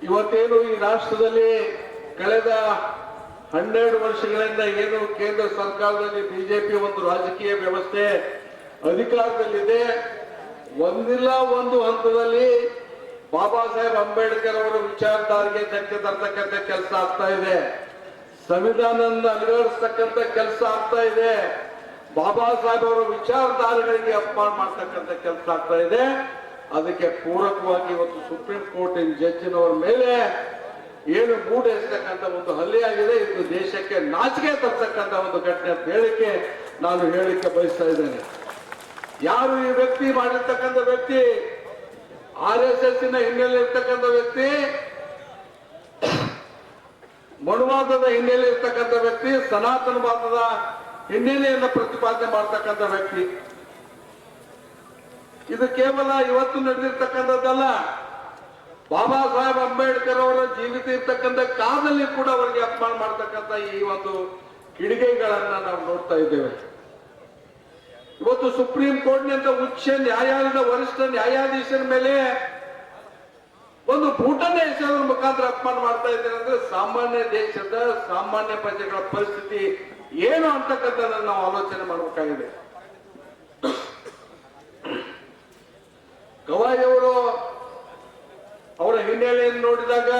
ಇವತ್ತೇನು ಈ ರಾಷ್ಟ್ರದಲ್ಲಿ ಕಳೆದ 12 ವರ್ಷಗಳಿಂದ ಏನು ಕೇಂದ್ರ ಸರ್ಕಾರದಲ್ಲಿ ಬಿಜೆಪಿ ಒಂದು ರಾಜಕೀಯ ವ್ಯವಸ್ಥೆ ಅಧಿಕಾರದಲ್ಲಿದೆ, ಒಂದಿಲ್ಲ ಒಂದು ಹಂತದಲ್ಲಿ ಬಾಬಾ ಸಾಹೇಬ್ ಅಂಬೇಡ್ಕರ್ ಅವರ ವಿಚಾರಧಾರೆಗೆ ಧಕ್ಕೆ ತರ್ತಕ್ಕಂಥ ಕೆಲಸ ಆಗ್ತಾ ಇದೆ. ಸಂವಿಧಾನವನ್ನು ಅಲುಗಾಡಿಸ್ತಕ್ಕಂಥ ಕೆಲಸ ಆಗ್ತಾ ಇದೆ. ಬಾಬಾ ಸಾಹೇಬ್ ಅವರ ವಿಚಾರಧಾರೆಗಳಿಗೆ ಅಪಮಾನ ಮಾಡ್ತಕ್ಕಂಥ ಕೆಲಸ ಆಗ್ತಾ ಇದೆ. ಅದಕ್ಕೆ ಪೂರಕವಾಗಿ ಇವತ್ತು ಸುಪ್ರೀಂ ಕೋರ್ಟ್ ಜಡ್ಜಿನವರ ಮೇಲೆ ಏನು ಮೂಡೆಸತಕ್ಕಂಥ ಒಂದು ಹಲ್ಲೆ ಆಗಿದೆ. ಇದು ದೇಶಕ್ಕೆ ನಾಚಿಕೆ ತರ್ತಕ್ಕಂಥ ಒಂದು ಘಟನೆ ಅಂತ ಹೇಳಿಕೆ ನಾನು ಹೇಳಿಕೆ ಬಯಸ್ತಾ ಇದ್ದೇನೆ. ಯಾರು ಈ ವ್ಯಕ್ತಿ ಮಾಡಿರ್ತಕ್ಕಂಥ ವ್ಯಕ್ತಿ, RSS ಹಿನ್ನೆಲೆ ಇರ್ತಕ್ಕಂಥ ವ್ಯಕ್ತಿ, ಮನುವಾದದ ಹಿನ್ನೆಲೆ ಇರ್ತಕ್ಕಂಥ ವ್ಯಕ್ತಿ, ಸನಾತನವಾದದ ಹಿನ್ನೆಲೆಯನ್ನು ಪ್ರತಿಪಾದನೆ ಮಾಡ್ತಕ್ಕಂಥ ವ್ಯಕ್ತಿ. ಇದು ಕೇವಲ ಇವತ್ತು ನಡೆದಿರ್ತಕ್ಕಂಥದ್ದಲ್ಲ, ಬಾಬಾ ಸಾಹೇಬ್ ಅಂಬೇಡ್ಕರ್ ಅವರ ಜೀವಿತ ಇರ್ತಕ್ಕಂಥ ಕಾಲದಲ್ಲಿ ಕೂಡ ಅವರಿಗೆ ಅಪಮಾನ ಮಾಡ್ತಕ್ಕಂಥ ಈ ಒಂದು ಕಿಡಿಗೈಗಳನ್ನ ನಾವು ನೋಡ್ತಾ ಇದ್ದೇವೆ. ಇವತ್ತು ಸುಪ್ರೀಂ ಕೋರ್ಟ್ನಿಂದ ಉಚ್ಚ ನ್ಯಾಯಾಲಯದ ವರಿಷ್ಠ ನ್ಯಾಯಾಧೀಶರ ಮೇಲೆ ಒಂದು ಭೂಟನೆ ಎಸೆಯೋದ್ರ ಮುಖಾಂತರ ಅಪಮಾನ ಮಾಡ್ತಾ ಇದ್ದಾರೆ ಅಂದ್ರೆ ಸಾಮಾನ್ಯ ದೇಶದ ಸಾಮಾನ್ಯ ಪ್ರಜೆಗಳ ಪರಿಸ್ಥಿತಿ ಏನು ಅಂತಕ್ಕಂಥದ್ದನ್ನು ನಾವು ಆಲೋಚನೆ ಮಾಡಬೇಕಾಗಿದೆ. ಗವಾಯಿಯವರು ಅವರ ಹಿನ್ನೆಲೆಯನ್ನು ನೋಡಿದಾಗ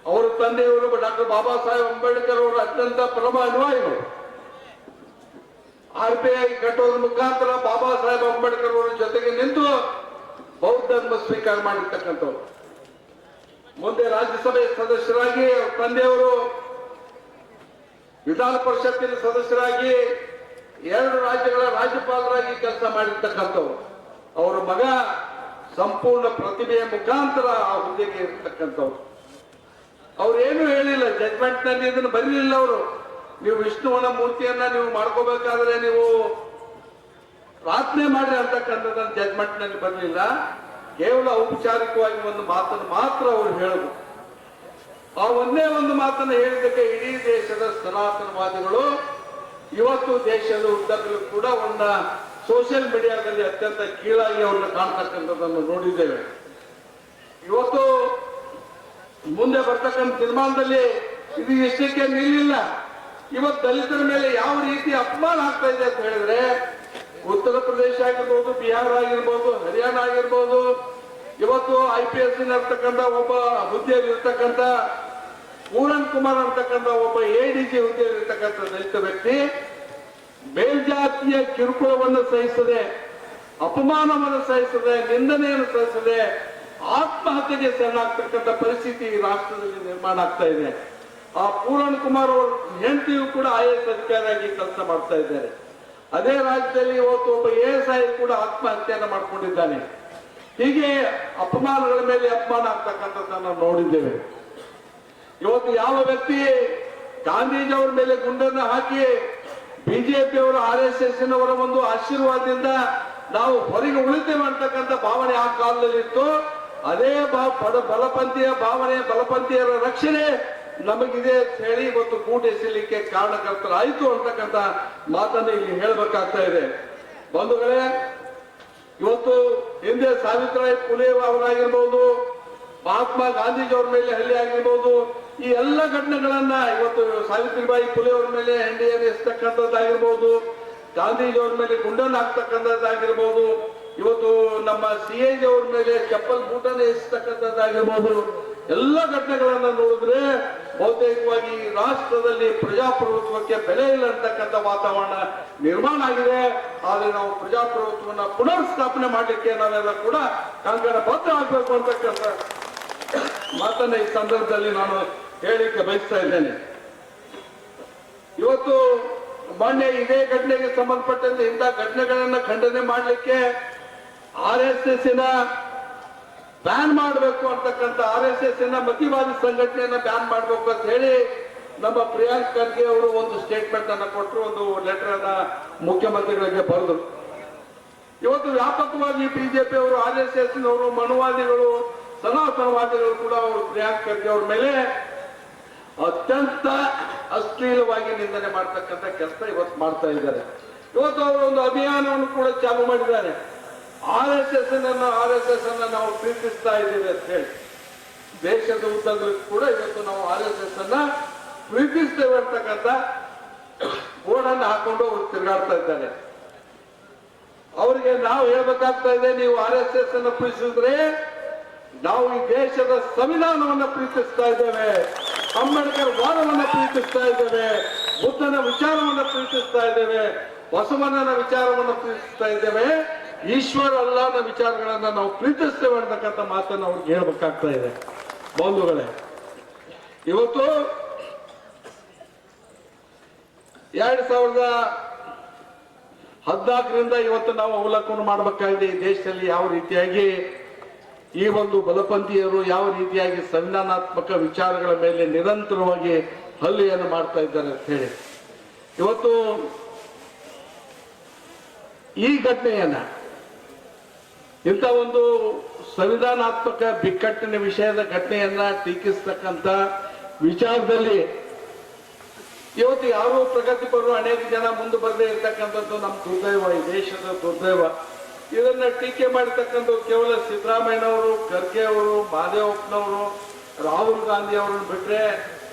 ಅವರ ತಂದೆಯವರು ಡಾಕ್ಟರ್ ಬಾಬಾ ಸಾಹೇಬ್ ಅಂಬೇಡ್ಕರ್ ಅವರು ಅತ್ಯಂತ ಪ್ರಬಲ ಅನುಯಾಯಿಗಳು. RBI ಕಟ್ಟೋದ್ರ ಮುಖಾಂತರ ಬಾಬಾ ಸಾಹೇಬ್ ಅಂಬೇಡ್ಕರ್ ಅವರ ಜೊತೆಗೆ ನಿಂತು ಬೌದ್ಧ ಧರ್ಮ ಸ್ವೀಕಾರ ಮಾಡಿರ್ತಕ್ಕಂಥವ್ರು. ಮುಂದೆ ರಾಜ್ಯಸಭೆ ಸದಸ್ಯರಾಗಿ ಅವ್ರ ತಂದೆಯವರು ವಿಧಾನ ಪರಿಷತ್ತಿನ ಸದಸ್ಯರಾಗಿ 2 ರಾಜ್ಯಗಳ ರಾಜ್ಯಪಾಲರಾಗಿ ಕೆಲಸ ಮಾಡಿರ್ತಕ್ಕಂಥವ್ರು. ಅವರ ಮಗ ಸಂಪೂರ್ಣ ಪ್ರತಿಭೆಯ ಮುಖಾಂತರ ಆ ಹುದ್ದೆಗೆ ಇರ್ತಕ್ಕಂಥವ್ರು. ಅವ್ರೇನು ಹೇಳಿಲ್ಲ, ಜಡ್ಜ್ಮೆಂಟ್ ನಲ್ಲಿ ಇದನ್ನು ಬರಲಿಲ್ಲ. ಅವರು ನೀವು ವಿಷ್ಣುವನ ಮೂರ್ತಿಯನ್ನ ನೀವು ಮಾಡ್ಕೋಬೇಕಾದ್ರೆ ನೀವು ಪ್ರಾರ್ಥನೆ ಮಾಡಿ ಅಂತಕ್ಕಂಥದ್ದನ್ನು ಜಡ್ಜ್ಮೆಂಟ್ ನಲ್ಲಿ ಬರಲಿಲ್ಲ. ಕೇವಲ ಔಪಚಾರಿಕವಾಗಿ ಒಂದು ಮಾತನ್ನು ಮಾತ್ರ ಅವರು ಹೇಳಿದ್ರು. ಆ ಒಂದೇ ಒಂದು ಮಾತನ್ನು ಹೇಳಿದ್ದಕ್ಕೆ ಇಡೀ ದೇಶದ ಸನಾತನವಾದಿಗಳು ಇವತ್ತು ದೇಶದ ಉದ್ದಕ್ಕೂ ಕೂಡ ಒಂದು ಸೋಷಿಯಲ್ ಮೀಡಿಯಾದಲ್ಲಿ ಅತ್ಯಂತ ಕೀಳಾಗಿ ಅವ್ರನ್ನ ಕಾಣ್ತಕ್ಕಂಥದ್ದನ್ನು ನೋಡಿದ್ದೇವೆ. ಇವತ್ತು ಮುಂದೆ ಬರ್ತಕ್ಕಂಥ ತೀರ್ಮಾನದಲ್ಲಿ ಇದು ಎಷ್ಟಕ್ಕೆ ನಿಲ್ಲಿಲ್ಲ. ಇವತ್ತು ದಲಿತರ ಮೇಲೆ ಯಾವ ರೀತಿ ಅಪಮಾನ ಆಗ್ತಾ ಇದೆ ಅಂತ ಹೇಳಿದ್ರೆ, ಉತ್ತರ ಪ್ರದೇಶ ಆಗಿರ್ಬೋದು, ಬಿಹಾರ ಆಗಿರ್ಬೋದು, ಹರಿಯಾಣ ಆಗಿರ್ಬೋದು, ಇವತ್ತು IPS ಇರ್ತಕ್ಕಂಥ ಒಬ್ಬ ಹುದ್ದೆಯಲ್ಲಿ ಇರ್ತಕ್ಕಂಥ ಪೂರನ್ ಕುಮಾರ್ ಅಂತಕ್ಕಂಥ ಒಬ್ಬ ADG ಹುದ್ದೆಯಲ್ಲಿ ಇರ್ತಕ್ಕಂಥ ದಲಿತ ವ್ಯಕ್ತಿ ಮೇಲ್ಜಾತಿಯ ಕಿರುಕುಳವನ್ನು ಸಹಿಸದೆ, ಅಪಮಾನವನ್ನು ಸಹಿಸದೆ, ನಿಂದನೆಯನ್ನು ಸಹಿಸದೆ ಆತ್ಮಹತ್ಯೆಗೆ ಶರಣಾಗ್ತಕ್ಕಂಥ ಪರಿಸ್ಥಿತಿ ಈ ರಾಷ್ಟ್ರದಲ್ಲಿ ನಿರ್ಮಾಣ ಆಗ್ತಾ ಇದೆ. ಆ ಪೂರನ್ ಕುಮಾರ್ ಅವರು ಹೆಂಡತಿಯು ಕೂಡ IAS ಅಧಿಕಾರಿಯಾಗಿ ಕೆಲಸ ಮಾಡ್ತಾ ಇದ್ದಾರೆ. ಅದೇ ರಾಜ್ಯದಲ್ಲಿ ಇವತ್ತು ಒಬ್ಬ ASI ಕೂಡ ಆತ್ಮಹತ್ಯೆಯನ್ನು ಮಾಡ್ಕೊಂಡಿದ್ದಾನೆ. ಹೀಗೆ ಅಪಮಾನಗಳ ಮೇಲೆ ಅಪಮಾನ ಆಗ್ತಕ್ಕಂಥದ್ದನ್ನು ನಾವು ನೋಡಿದ್ದೇವೆ. ಇವತ್ತು ಯಾವ ವ್ಯಕ್ತಿ ಗಾಂಧೀಜಿ ಅವರ ಮೇಲೆ ಗುಂಡನ್ನು ಹಾಕಿ ಬಿಜೆಪಿ ಅವರು RSS ನವರ ಒಂದು ಆಶೀರ್ವಾದದಿಂದ ನಾವು ಹೊರಗೆ ಉಳಿತೇವೆ ಅಂತಕ್ಕಂಥ ಭಾವನೆ ಆ ಕಾಲದಲ್ಲಿ ಇತ್ತು. ಅದೇ ಬಲಪಂಥೀಯ ಭಾವನೆ, ಬಲಪಂಥೀಯರ ರಕ್ಷಣೆ ನಮಗಿದೆ ಅಂತ ಹೇಳಿ ಇವತ್ತು ಗೂಡು ಎಸೆಯಲಿಕ್ಕೆ ಕಾರಣಕರ್ತರಾಯಿತು ಅಂತಕ್ಕಂಥ ಮಾತನ್ನು ಇಲ್ಲಿ ಹೇಳಬೇಕಾಗ್ತಾ ಇದೆ. ಬಂಧುಗಳೇ, ಇವತ್ತು ಹಿಂದೆ ಸಾವಿತ್ರಿಬಾಯಿ ಫುಲೆ ಅವರಾಗಿರ್ಬೋದು, ಮಹಾತ್ಮ ಗಾಂಧೀಜಿ ಅವ್ರ ಮೇಲೆ ಹಲ್ಲೆ ಆಗಿರ್ಬೋದು, ಈ ಎಲ್ಲ ಘಟನೆಗಳನ್ನ ಇವತ್ತು ಸಾವಿತ್ರಿಬಾಯಿ ಫುಲೆ ಅವ್ರ ಮೇಲೆ ಹೆಂಡೆಯನ್ನು ಎಸ್ತಕ್ಕಂಥದ್ದಾಗಿರ್ಬೋದು, ಗಾಂಧೀಜಿ ಅವ್ರ ಮೇಲೆ ಗುಂಡನ್ನು ಹಾಕ್ತಕ್ಕಂಥದ್ದಾಗಿರ್ಬೋದು, ಇವತ್ತು ನಮ್ಮ CAG ಅವ್ರ ಮೇಲೆ ಚಪ್ಪಲ್ ಬೂಟನ್ನು ಎಸ್ತಕ್ಕಂಥದ್ದಾಗಿರ್ಬೋದು, ಎಲ್ಲ ಘಟನೆಗಳನ್ನ ನೋಡಿದ್ರೆ ಬಹುತೇಕವಾಗಿ ರಾಷ್ಟ್ರದಲ್ಲಿ ಪ್ರಜಾಪ್ರಭುತ್ವಕ್ಕೆ ಬೆಲೆ ಇಲ್ಲ ಅಂತಕ್ಕಂಥ ವಾತಾವರಣ ನಿರ್ಮಾಣ ಆಗಿದೆ. ಆದ್ರೆ ನಾವು ಪ್ರಜಾಪ್ರಭುತ್ವವನ್ನು ಪುನರ್ ಸ್ಥಾಪನೆ ಮಾಡಲಿಕ್ಕೆ ನಾವೆಲ್ಲ ಕೂಡ ಕಂಕಣ ಬದ್ಧ ಆಗಬೇಕು ಅಂತಕ್ಕಂಥ ಮಾತನ್ನ ಈ ಸಂದರ್ಭದಲ್ಲಿ ನಾನು ಹೇಳಿಕ್ಕೆ ಬಯಸ್ತಾ ಇದ್ದೇನೆ. ಇವತ್ತು ಮೊನ್ನೆ ಇದೇ ಘಟನೆಗೆ ಸಂಬಂಧಪಟ್ಟಂತೆ ಇಂಥ ಘಟನೆಗಳನ್ನ ಖಂಡನೆ ಮಾಡಲಿಕ್ಕೆ RSS ಬ್ಯಾನ್ ಮಾಡಬೇಕು ಅಂತಕ್ಕಂಥ RSS ಮತಿವಾದಿ ಸಂಘಟನೆಯನ್ನ ಬ್ಯಾನ್ ಮಾಡಬೇಕು ಅಂತ ಹೇಳಿ ನಮ್ಮ ಪ್ರಿಯಾಂಕ್ ಖರ್ಗೆ ಅವರು ಒಂದು ಸ್ಟೇಟ್ಮೆಂಟ್ ಅನ್ನ ಕೊಟ್ಟರು, ಒಂದು ಲೆಟರ್ ಅನ್ನ ಮುಖ್ಯಮಂತ್ರಿಗಳಿಗೆ ಬರೆದರು. ಇವತ್ತು ವ್ಯಾಪಕವಾಗಿ ಬಿಜೆಪಿ ಅವರು, RSS ನವರು, ಮನುವಾದಿಗಳು, ಸನಾತನವಾದಿಗಳು ಕೂಡ ಅವರು ಪ್ರಿಯಾಂಕ್ ಖರ್ಗೆ ಅವ್ರ ಮೇಲೆ ಅತ್ಯಂತ ಅಶ್ಲೀಲವಾಗಿ ನಿಂದನೆ ಮಾಡ್ತಕ್ಕಂಥ ಕೆಲಸ ಇವತ್ತು ಮಾಡ್ತಾ ಇದ್ದಾರೆ. ಇವತ್ತು ಅವರು ಒಂದು ಅಭಿಯಾನವನ್ನು ಕೂಡ ಚಾಲೂ ಮಾಡಿದ್ದಾರೆ. RSS ಅನ್ನ ನಾವು ಪ್ರೀತಿಸ್ತಾ ಇದ್ದೀವಿ ಅಂತ ಹೇಳಿ. ದೇಶದ ಉದ್ದಗಲೂ ಕೂಡ ಇವತ್ತು ನಾವು RSS ಅನ್ನ ಪ್ರೀತಿಸ್ತೇವೆ ಅಂತಕ್ಕಂಥ ಬೋರ್ಡನ್ನು ಹಾಕೊಂಡು ಅವರು ತಿರುಗಾಡ್ತಾ ಇದ್ದಾರೆ. ಅವರಿಗೆ ನಾವು ಹೇಳ್ಬೇಕಾಗ್ತಾ ಇದೆ, ನೀವು RSS ಅನ್ನು ಪ್ರೀತಿಸಿದ್ರೆ ನಾವು ಈ ದೇಶದ ಸಂವಿಧಾನವನ್ನ ಪ್ರೀತಿಸ್ತಾ ಇದ್ದೇವೆ, ಅಂಬೇಡ್ಕರ್ ವಾದವನ್ನ ಪ್ರೀತಿಸ್ತಾ ಇದ್ದೇವೆ, ಬುದ್ಧನ ವಿಚಾರವನ್ನ ಪ್ರೀತಿಸ್ತಾ ಇದ್ದೇವೆ, ಬಸವಣ್ಣನ ವಿಚಾರವನ್ನು ಪ್ರೀತಿಸ್ತಾ ಇದ್ದೇವೆ, ಈಶ್ವರ ಅಲ್ಲಾಹನ ವಿಚಾರಗಳನ್ನ ನಾವು ಪ್ರೀತಿಸ್ತೇವೆ ಅಂತಕ್ಕಂಥ ಮಾತನ್ನು ಅವ್ರಿಗೆ ಹೇಳ್ಬೇಕಾಗ್ತಾ ಇದೆ. ಬಂಧುಗಳೇ, ಇವತ್ತು 2014ರಿಂದ ಇವತ್ತು ನಾವು ಅವಲೋಕನ ಮಾಡಬೇಕಾಗಿದೆ ಈ ದೇಶದಲ್ಲಿ ಯಾವ ರೀತಿಯಾಗಿ ಈ ಒಂದು ಬಲಪಂಥೀಯರು ಯಾವ ರೀತಿಯಾಗಿ ಸಂವಿಧಾನಾತ್ಮಕ ವಿಚಾರಗಳ ಮೇಲೆ ನಿರಂತರವಾಗಿ ಹಲ್ಲೆಯನ್ನು ಮಾಡ್ತಾ ಇದ್ದಾರೆ ಅಂತ ಹೇಳಿ. ಇವತ್ತು ಈ ಘಟನೆಯನ್ನ, ಇಂಥ ಒಂದು ಸಂವಿಧಾನಾತ್ಮಕ ಬಿಕ್ಕಟ್ಟಿನ ವಿಷಯದ ಘಟನೆಯನ್ನ ಟೀಕಿಸ್ತಕ್ಕಂಥ ವಿಚಾರದಲ್ಲಿ ಇವತ್ತು ಯಾರು ಪ್ರಗತಿಪರರು ಅನೇಕ ಜನ ಮುಂದೆ ಬರದೇ ಇರ್ತಕ್ಕಂಥದ್ದು ನಮ್ಮ ದುರ್ದೈವ, ಈ ದೇಶದ ದುರ್ದೈವ. ಇದನ್ನ ಟೀಕೆ ಮಾಡತಕ್ಕಂಥವ್ರು ಕೇವಲ ಸಿದ್ದರಾಮಯ್ಯನವರು, ಖರ್ಗೆ ಅವರು, ಮಹದೇವಪ್ಪನವರು, ರಾಹುಲ್ ಗಾಂಧಿ ಅವರನ್ನು ಬಿಟ್ರೆ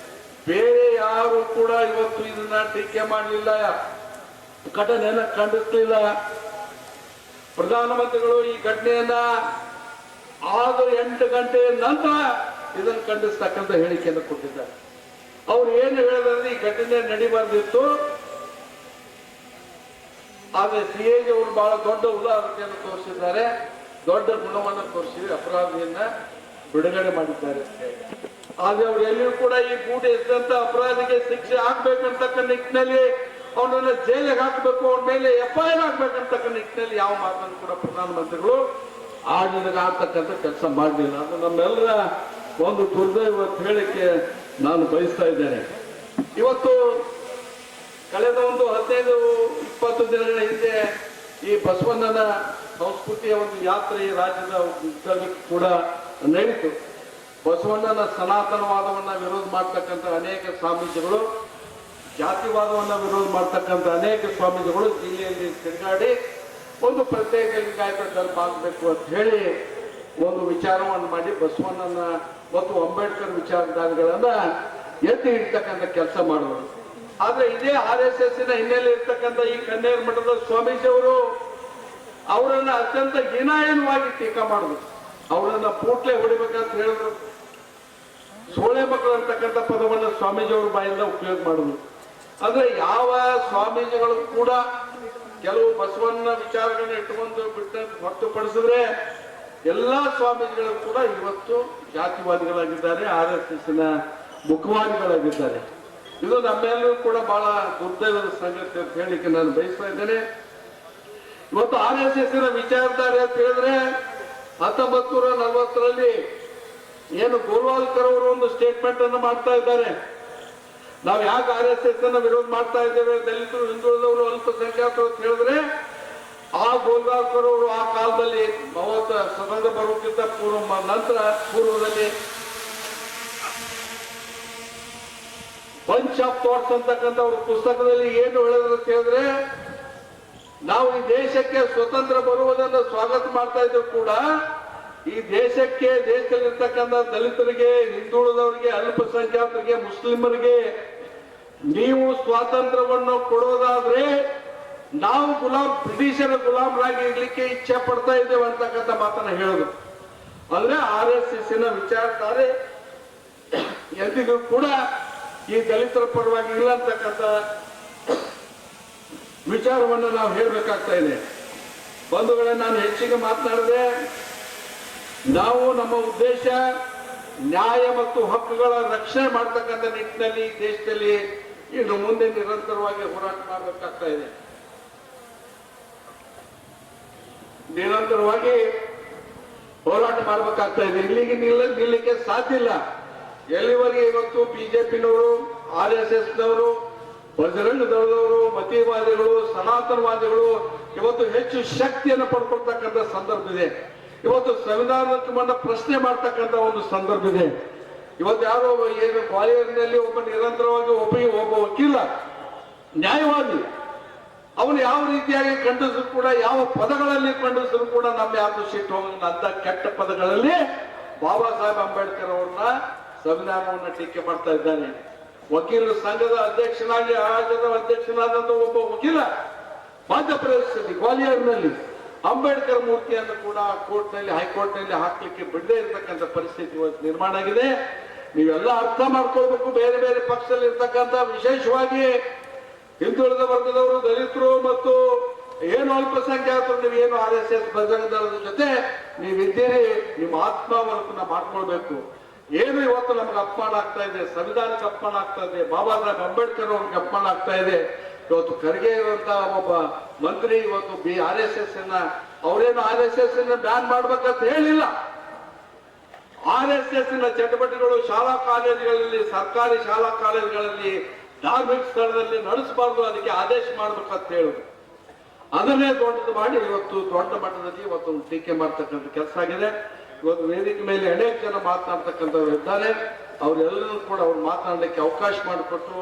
ಬೇರೆ ಯಾರು ಕೂಡ ಇವತ್ತು ಇದನ್ನ ಟೀಕೆ ಮಾಡಲಿಲ್ಲ, ಘಟನೆಯನ್ನ ಖಂಡಿಸಲಿಲ್ಲ. ಪ್ರಧಾನಮಂತ್ರಿಗಳು ಈ ಘಟನೆಯನ್ನ ಆದ 8 ಗಂಟೆ ನಂತರ ಇದನ್ನು ಖಂಡಿಸ್ತಕ್ಕಂಥ ಹೇಳಿಕೆಯನ್ನು ಕೊಟ್ಟಿದ್ದಾರೆ. ಅವ್ರು ಏನು ಹೇಳಿದ್ರೆ ಈ ಘಟನೆ ನಡಿಬಾರ್ದಿತ್ತು, ಆದ್ರೆ CAG ಅವರು ಬಹಳ ದೊಡ್ಡ ಉದಾಹರಣೆಯನ್ನು ತೋರಿಸಿದ್ದಾರೆ, ದೊಡ್ಡ ಗುಣವನ್ನು ತೋರಿಸಿ ಅಪರಾಧಿಯನ್ನ ಬಿಡುಗಡೆ ಮಾಡಿದ್ದಾರೆ. ಆದ್ರೆ ಅವ್ರು ಎಲ್ಲಿಯೂ ಕೂಡ ಈ ಗೂಟ ಎದ್ದಂತ ಅಪರಾಧಿಗೆ ಶಿಕ್ಷೆ ಆಗ್ಬೇಕಂತಕ್ಕ ನಿಟ್ಟಿನಲ್ಲಿ, ಅವನನ್ನ ಜೈಲಿಗೆ ಹಾಕಬೇಕು, ಅವನ ಮೇಲೆ FIR ಆಗ್ಬೇಕಂತಕ್ಕ ನಿಟ್ಟಿನಲ್ಲಿ ಯಾವ ಮಾತನ್ನು ಕೂಡ ಪ್ರಧಾನಮಂತ್ರಿಗಳು ಆಗ್ತಕ್ಕಂಥ ಕೆಲಸ ಮಾಡಲಿಲ್ಲ. ಅದು ನಮ್ಮೆಲ್ಲರ ಒಂದು ದುರ್ದೈವ ಹೇಳಿಕೆ ನಾನು ಬಯಸ್ತಾ ಇದ್ದೇನೆ. ಇವತ್ತು ಕಳೆದ ಒಂದು 15-20 ದಿನಗಳ ಹಿಂದೆ ಈ ಬಸವಣ್ಣನ ಸಂಸ್ಕೃತಿಯ ಒಂದು ಯಾತ್ರೆ ಈ ರಾಜ್ಯದ ಉದ್ದಗಲಕ್ಕೂ ಕೂಡ ನಡೀತು. ಬಸವಣ್ಣನ ಸನಾತನವಾದವನ್ನ ವಿರೋಧ ಮಾಡ್ತಕ್ಕಂಥ ಅನೇಕ ಸ್ವಾಮೀಜಿಗಳು, ಜಾತಿವಾದವನ್ನ ವಿರೋಧ ಮಾಡ್ತಕ್ಕಂಥ ಅನೇಕ ಸ್ವಾಮೀಜಿಗಳು ಜಿಲ್ಲೆಯಲ್ಲಿ ತಿರುಗಾಡಿ ಒಂದು ಪ್ರತ್ಯೇಕ ಲಿಂಗಾಯತ ಧರ್ಮ ಆಗಬೇಕು ಅಂತ ಹೇಳಿ ಒಂದು ವಿಚಾರವನ್ನು ಮಾಡಿ ಬಸವಣ್ಣನ ಮತ್ತು ಅಂಬೇಡ್ಕರ್ ವಿಚಾರಧಾರೆಗಳನ್ನ ಎತ್ತಿ ಇಡ್ತಕ್ಕಂಥ ಕೆಲಸ ಮಾಡುವರು. ಆದ್ರೆ ಇದೇ RSSನ ಹಿನ್ನೆಲೆ ಇರ್ತಕ್ಕಂಥ ಈ ಕನ್ನೇರ ಮಠದ ಸ್ವಾಮೀಜಿಯವರು ಅವರನ್ನ ಅತ್ಯಂತ ಹೀನಾಯನವಾಗಿ ಟೀಕಾ ಮಾಡಿದ್ರು. ಅವರನ್ನ ಪೂಟ್ಲೆ ಹೊಡಿಬೇಕಂತ ಹೇಳಿದ್ರು. ಸೋಳೆ ಮಕ್ಕಳು ಅಂತಕ್ಕಂಥ ಪದವನ್ನ ಸ್ವಾಮೀಜಿಯವ್ರ ಬಾಯಿಂದ ಉಪಯೋಗ ಮಾಡಿದ್ರು. ಅಂದ್ರೆ ಯಾವ ಸ್ವಾಮೀಜಿಗಳು ಕೂಡ ಕೆಲವು ಬಸವಣ್ಣ ವಿಚಾರಗಳನ್ನ ಇಟ್ಟುಕೊಂಡು ಬಿಟ್ಟ ಹೊರತುಪಡಿಸಿದ್ರೆ ಎಲ್ಲಾ ಸ್ವಾಮೀಜಿಗಳು ಕೂಡ ಇವತ್ತು ಜಾತಿವಾದಿಗಳಾಗಿದ್ದಾರೆ, RSSನ ಮುಖವಾದಿಗಳಾಗಿದ್ದಾರೆ. ಇದು ನಮ್ಮೆಲ್ಲರೂ ಕೂಡ ಬಹಳ ದುರ್ದೈವದ ಸಂಗತಿ ಅಂತ ಹೇಳಿಕ್ಕೆ ನಾನು ಬಯಸ್ತಾ ಇದ್ದೇನೆ. ಇವತ್ತು RSSನ ವಿಚಾರಧಾರೆ ಅಂತ ಹೇಳಿದ್ರೆ 1940ರಲ್ಲಿ ಏನು ಗೋಲ್ವಾಲ್ಕರ್ ಅವರು ಒಂದು ಸ್ಟೇಟ್ಮೆಂಟ್ ಅನ್ನು ಮಾಡ್ತಾ ಇದ್ದಾರೆ. ನಾವು ಯಾಕೆ RSS ಅನ್ನ ವಿರೋಧ ಮಾಡ್ತಾ ಇದ್ದೇವೆ, ದಲಿತರು, ಹಿಂದುಳಿದವರು, ಅಲ್ಪಸಂಖ್ಯಾತರು ಅಂತ ಹೇಳಿದ್ರೆ ಆ ಗೋಲ್ವಾಲ್ಕರ್ ಅವರು ಆ ಕಾಲದಲ್ಲಿ ಸ್ವತಂತ್ರ ಬರೋಕ್ಕಿಂತ ಪೂರ್ವದಲ್ಲಿ ಬಂಚ್ ಆಫ್ ಥಾಟ್ಸ್ ಅಂತಕ್ಕಂಥ ಅವ್ರ ಪುಸ್ತಕದಲ್ಲಿ ಏನು ಹೇಳಿದ್ರು ಅಂತ ಹೇಳಿದ್ರೆ, ನಾವು ಈ ದೇಶಕ್ಕೆ ಸ್ವತಂತ್ರ ಬರುವುದನ್ನು ಸ್ವಾಗತ ಮಾಡ್ತಾ ಇದ್ರು ಕೂಡ ಈ ದೇಶದಲ್ಲಿರ್ತಕ್ಕಂಥ ದಲಿತರಿಗೆ, ಹಿಂದುಳಿದವರಿಗೆ, ಅಲ್ಪಸಂಖ್ಯಾತರಿಗೆ, ಮುಸ್ಲಿಮರಿಗೆ ನೀವು ಸ್ವಾತಂತ್ರ್ಯವನ್ನು ಕೊಡೋದಾದ್ರೆ ನಾವು ಬ್ರಿಟಿಷರ ಗುಲಾಮರಾಗಿ ಇರ್ಲಿಕ್ಕೆ ಇಚ್ಛೆ ಪಡ್ತಾ ಇದ್ದೇವೆ ಅಂತಕ್ಕಂಥ ಮಾತನ್ನ ಹೇಳಿದ್ರು. ಅಂದ್ರೆ RSSನ ವಿಚಾರಧಾರೆ ಎಂದಿಗೂ ಕೂಡ ಈ ದಲಿತರ ಪರವಾಗಿ ಇಲ್ಲ ಅಂತಕ್ಕಂಥ ವಿಚಾರವನ್ನು ನಾವು ಹೇಳ್ಬೇಕಾಗ್ತಾ ಇದೆ. ಬಂಧುಗಳೇ, ನಾನು ಹೆಚ್ಚಿಗೆ ಮಾತನಾಡಿದೆ. ನಾವು ನಮ್ಮ ಉದ್ದೇಶ ನ್ಯಾಯ ಮತ್ತು ಹಕ್ಕುಗಳ ರಕ್ಷಣೆ ಮಾಡ್ತಕ್ಕಂಥ ನಿಟ್ಟಿನಲ್ಲಿ ದೇಶದಲ್ಲಿ ಇನ್ನು ಮುಂದೆ ನಿರಂತರವಾಗಿ ಹೋರಾಟ ಮಾಡಬೇಕಾಗ್ತಾ ಇದೆ. ನಿರಂತರವಾಗಿ ಹೋರಾಟ ಮಾಡಬೇಕಾಗ್ತಾ ಇದೆ. ಇಲ್ಲಿಗೆ ನಿಲ್ಲಕ್ಕೆ ಸಾಧ್ಯ ಇಲ್ಲ. ಎಲ್ಲಿವರೆಗೆ ಇವತ್ತು ಬಿಜೆಪಿನವರು, RSSನವರು, ಬಜರಂಗ ದಳದವರು, ಮತೀವಾದಿಗಳು, ಸನಾತನವಾದಿಗಳು ಇವತ್ತು ಹೆಚ್ಚು ಶಕ್ತಿಯನ್ನು ಪಡ್ಕೊಳ್ತಕ್ಕಂಥ ಸಂದರ್ಭ ಇದೆ. ಇವತ್ತು ಸಂವಿಧಾನವನ್ನು ಪ್ರಶ್ನೆ ಮಾಡ್ತಕ್ಕಂಥ ಒಂದು ಸಂದರ್ಭ ಇದೆ. ಇವತ್ತು ಯಾರೋ ಏನು ಗ್ವಾಲಿಯರ್ನಲ್ಲಿ ಒಬ್ಬ ನಿರಂತರವಾಗಿ ಒಬ್ಬ ವಕೀಲ, ನ್ಯಾಯವಾದಿ, ಅವನು ಯಾವ ರೀತಿಯಾಗಿ ಖಂಡಿಸಿದ್ರು ಕೂಡ, ಯಾವ ಪದಗಳಲ್ಲಿ ಖಂಡಿಸಿದ್ರು ಕೂಡ ನಮ್ಮ ಯಾರು ಸಿಟ್ಟು ಹೋಗಲ್ಲ ಅಂತ ಕೆಟ್ಟ ಪದಗಳಲ್ಲಿ ಬಾಬಾ ಸಾಹೇಬ್ ಅಂಬೇಡ್ಕರ್ ಅವ್ರನ್ನ ಸಂವಿಧಾನವನ್ನ ಟೀಕೆ ಮಾಡ್ತಾ ಇದ್ದಾನೆ. ವಕೀಲರ ಸಂಘದ ಅಧ್ಯಕ್ಷನಾಗಿ ರಾಜ್ಯದ ಅಧ್ಯಕ್ಷನಾದಂತ ಒಬ್ಬ ವಕೀಲ ಮಧ್ಯಪ್ರದೇಶದಲ್ಲಿ ಗ್ವಾಲಿಯರ್ನಲ್ಲಿ ಅಂಬೇಡ್ಕರ್ ಮೂರ್ತಿಯನ್ನು ಕೂಡ ಕೋರ್ಟ್ನಲ್ಲಿ ಹೈಕೋರ್ಟ್ನಲ್ಲಿ ಹಾಕ್ಲಿಕ್ಕೆ ಬಿಡದೇ ಇರತಕ್ಕಂಥ ಪರಿಸ್ಥಿತಿ ಇವತ್ತು ನಿರ್ಮಾಣ ಆಗಿದೆ. ನೀವೆಲ್ಲ ಅರ್ಥ ಮಾಡ್ಕೊಳ್ಬೇಕು. ಬೇರೆ ಬೇರೆ ಪಕ್ಷದಲ್ಲಿ ಇರ್ತಕ್ಕಂಥ ವಿಶೇಷವಾಗಿ ಹಿಂದುಳಿದ ವರ್ಗದವರು, ದಲಿತರು ಮತ್ತು ಏನು ಅಲ್ಪಸಂಖ್ಯಾತರು, ನೀವೇನು RSS ಬಜರಂಗ ದಳದ ಜೊತೆ ನೀವಿದ್ದೀರಿ, ನಿಮ್ಮ ಆತ್ಮಾವಲೋಕನ ಮಾಡ್ಕೊಳ್ಬೇಕು. ಏನು ಇವತ್ತು ನಮ್ಗೆ ಅಪಮಾನ ಆಗ್ತಾ ಇದೆ, ಸಂವಿಧಾನಕ್ಕೆ ಅಪಮಾನ ಆಗ್ತಾ ಇದೆ, ಬಾಬಾ ಸಾಹೇಬ್ ಅಂಬೇಡ್ಕರ್ ಅವ್ರಿಗೆ ಅಪಮಾನ ಆಗ್ತಾ ಇದೆ. ಇವತ್ತು ಖರ್ಗೆ ಇರುವಂತಹ ಒಬ್ಬ ಮಂತ್ರಿ ಇವತ್ತು RSS ಅವರೇನು RSS ಬ್ಯಾನ್ ಮಾಡ್ಬೇಕಂತ ಹೇಳಿಲ್ಲ. RSS ಚಟುವಟಿಕೆಗಳು ಶಾಲಾ ಕಾಲೇಜುಗಳಲ್ಲಿ, ಸರ್ಕಾರಿ ಶಾಲಾ ಕಾಲೇಜುಗಳಲ್ಲಿ, ಧಾರ್ಮಿಕ ಸ್ಥಳದಲ್ಲಿ ನಡೆಸಬಾರ್ದು, ಅದಕ್ಕೆ ಆದೇಶ ಮಾಡ್ಬೇಕಂತ ಹೇಳುದು. ಅದನ್ನೇ ದೊಡ್ಡದು ಮಾಡಿ ಇವತ್ತು ದೊಡ್ಡ ಮಟ್ಟದಲ್ಲಿ ಇವತ್ತು ಟೀಕೆ ಮಾಡ್ತಕ್ಕಂಥ ಕೆಲಸ ಆಗಿದೆ. ಇವತ್ತು ವೇದಿಕೆ ಮೇಲೆ ಅನೇಕ ಜನ ಮಾತನಾಡ್ತಕ್ಕಂಥವ್ರು ಇದ್ದಾರೆ. ಅವರೆಲ್ಲರೂ ಕೂಡ ಅವ್ರು ಮಾತನಾಡಲಿಕ್ಕೆ ಅವಕಾಶ ಮಾಡಿಕೊಟ್ಟು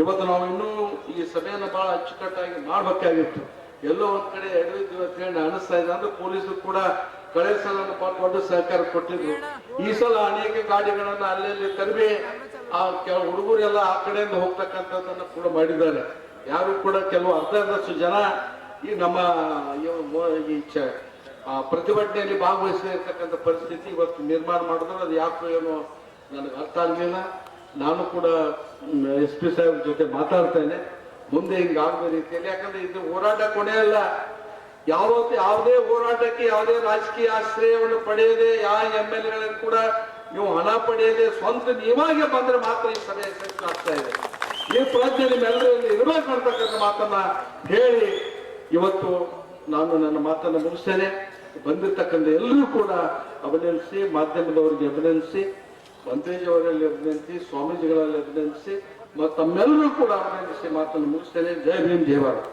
ಇವತ್ತು ನಾವು ಇನ್ನೂ ಈ ಸಭೆಯನ್ನು ಬಹಳ ಅಚ್ಚುಕಟ್ಟಾಗಿ ಮಾಡ್ಬೇಕಾಗಿತ್ತು. ಎಲ್ಲೋ ಒಂದ್ ಕಡೆ ಎಡವಿದ್ವಿ ಅಂತ ಹೇಳಿ ಅನಿಸ್ತಾ ಇದೆ. ಅಂದ್ರೆ ಪೊಲೀಸರು ಕೂಡ ಕಳೆ ಸಲ ದೊಡ್ಡ ಸಹಕಾರ ಕೊಟ್ಟಿದ್ರು. ಈ ಸಲ ಅನೇಕ ಗಾಡಿಗಳನ್ನ ಅಲ್ಲಲ್ಲಿ ತರಬಿ ಆ ಹುಡುಗರೆಲ್ಲ ಆ ಕಡೆಯಿಂದ ಹೋಗ್ತಕ್ಕಂಥದ್ದನ್ನು ಕೂಡ ಮಾಡಿದ್ದಾರೆ. ಯಾರು ಕೂಡ ಕೆಲವು ಅರ್ಧದಷ್ಟು ಜನ ಈ ನಮ್ಮ ಈ ಪ್ರತಿಭಟನೆಯಲ್ಲಿ ಭಾಗವಹಿಸಿರ್ತಕ್ಕಂಥ ಪರಿಸ್ಥಿತಿ ಇವತ್ತು ನಿರ್ಮಾಣ ಮಾಡಿದ್ರು. ಅದು ಯಾಕೋ ಏನೋ ನನಗೆ ಅರ್ಥ ಆಗಲಿಲ್ಲ. ನಾನು ಕೂಡ SP ಸಾಹೇಬ್ರ ಜೊತೆ ಮಾತಾಡ್ತೇನೆ, ಮುಂದೆ ಹಿಂಗಾಗದ ರೀತಿಯಲ್ಲಿ. ಯಾಕಂದ್ರೆ ಇದು ಹೋರಾಟ ಕೊನೆಯಲ್ಲ. ಯಾವುದೇ ಹೋರಾಟಕ್ಕೆ ಯಾವುದೇ ರಾಜಕೀಯ ಆಶ್ರಯವನ್ನು ಪಡೆಯದೆ, ಯಾವ MLA ಕೂಡ ನೀವು ಹಣ ಪಡೆಯದೆ ಸ್ವಂತ ನೀವಾಗೆ ಬಂದ್ರೆ ಮಾತ್ರ ಈ ಸಭೆ ಯಶಸ್ವಿ ಆಗ್ತಾ ಇದೆ. ಈ ಪ್ರಜ್ಞೆ ನಿಮ್ಮೆಲ್ಲರಲ್ಲಿ ಇರಬೇಕು ಅಂತಕ್ಕಂಥ ಮಾತನ್ನ ಹೇಳಿ ಇವತ್ತು ನಾನು ನನ್ನ ಮಾತನ್ನು ಮುಗಿಸ್ತೇನೆ. ಬಂದಿರ್ತಕ್ಕಂಥ ಎಲ್ಲರೂ ಕೂಡ ಅಭಿನಂದಿಸಿ, ಮಾಧ್ಯಮದವರಿಗೆ ಅಭಿನಂದಿಸಿ, ಮಂತ್ರಿಜಿಯವರಲ್ಲಿ ಅಭಿನಂದಿಸಿ, ಸ್ವಾಮೀಜಿಗಳಲ್ಲಿ ಅಭಿನಂದಿಸಿ ಮತ್ತು ತಮ್ಮೆಲ್ಲರೂ ಕೂಡ ಅಭಿನಂದಿಸಿ ಮಾತನ್ನು ಮುಗಿಸ್ತೇನೆ. ಜೈ ಭೀಮ್, ಜೈ ಭಾರತ್.